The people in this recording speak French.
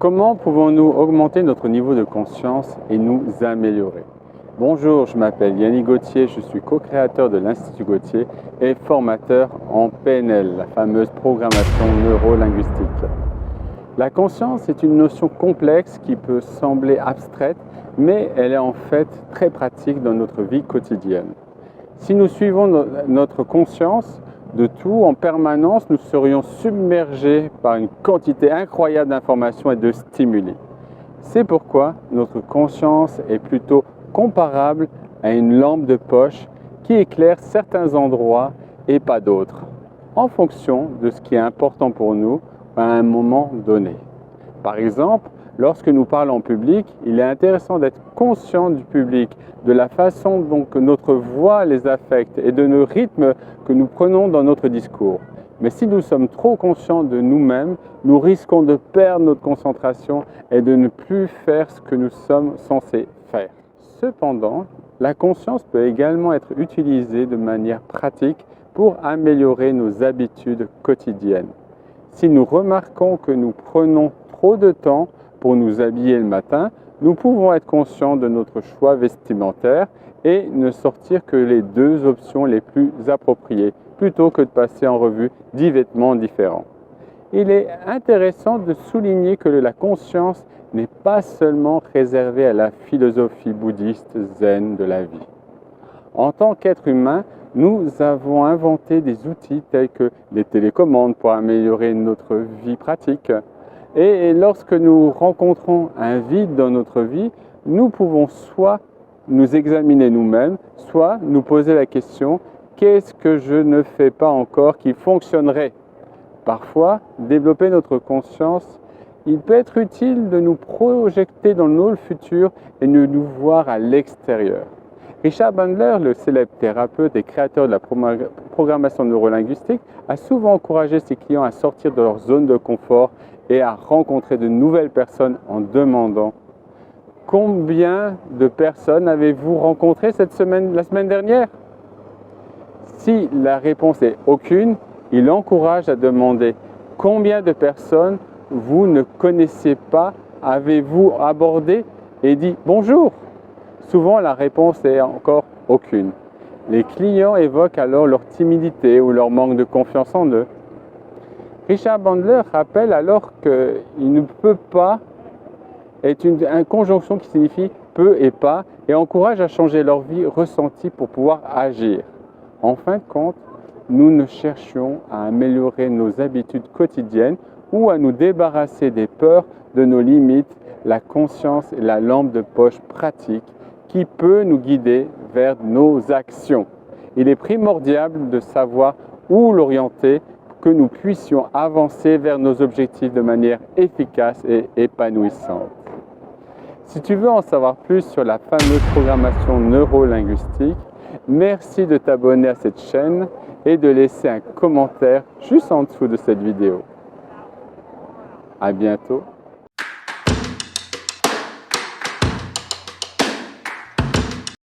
Comment pouvons-nous augmenter notre niveau de conscience et nous améliorer? Bonjour, je m'appelle Yannick Gauthier, je suis co-créateur de l'Institut Gauthier et formateur en PNL, la fameuse programmation neuro-linguistique. La conscience est une notion complexe qui peut sembler abstraite, mais elle est en fait très pratique dans notre vie quotidienne. Si nous suivons notre conscience de tout en permanence, nous serions submergés par une quantité incroyable d'informations et de stimuli. C'est pourquoi notre conscience est plutôt comparable à une lampe de poche qui éclaire certains endroits et pas d'autres, en fonction de ce qui est important pour nous à un moment donné. Par exemple, lorsque nous parlons en public, il est intéressant d'être conscient du public, de la façon dont notre voix les affecte et de nos rythmes que nous prenons dans notre discours. Mais si nous sommes trop conscients de nous-mêmes, nous risquons de perdre notre concentration et de ne plus faire ce que nous sommes censés faire. Cependant, la conscience peut également être utilisée de manière pratique pour améliorer nos habitudes quotidiennes. Si nous remarquons que nous prenons trop de temps pour nous habiller le matin, nous pouvons être conscients de notre choix vestimentaire et ne sortir que les deux options les plus appropriées, plutôt que de passer en revue 10 vêtements différents. Il est intéressant de souligner que la conscience n'est pas seulement réservée à la philosophie bouddhiste zen de la vie. En tant qu'être humain, nous avons inventé des outils tels que les télécommandes pour améliorer notre vie pratique. Et lorsque nous rencontrons un vide dans notre vie, nous pouvons soit nous examiner nous-mêmes, soit nous poser la question « Qu'est-ce que je ne fais pas encore qui fonctionnerait ?» Parfois, développer notre conscience, il peut être utile de nous projeter dans notre futur et de nous voir à l'extérieur. Richard Bandler, le célèbre thérapeute et créateur de la programmation neurolinguistique, a souvent encouragé ses clients à sortir de leur zone de confort et à rencontrer de nouvelles personnes en demandant « Combien de personnes avez-vous rencontré la semaine dernière ?» Si la réponse est « aucune », il encourage à demander « Combien de personnes vous ne connaissez pas, avez-vous abordé et dit « bonjour ». Souvent, la réponse est encore « aucune ». Les clients évoquent alors leur timidité ou leur manque de confiance en eux. Richard Bandler rappelle alors qu'il ne peut pas est une conjonction qui signifie peut et pas et encourage à changer leur vie ressentie pour pouvoir agir. En fin de compte, nous ne cherchions à améliorer nos habitudes quotidiennes ou à nous débarrasser des peurs, de nos limites, la conscience et la lampe de poche pratique qui peut nous guider vers nos actions. Il est primordial de savoir où l'orienter pour que nous puissions avancer vers nos objectifs de manière efficace et épanouissante. Si tu veux en savoir plus sur la fameuse programmation neuro-linguistique, merci de t'abonner à cette chaîne et de laisser un commentaire juste en dessous de cette vidéo. À bientôt.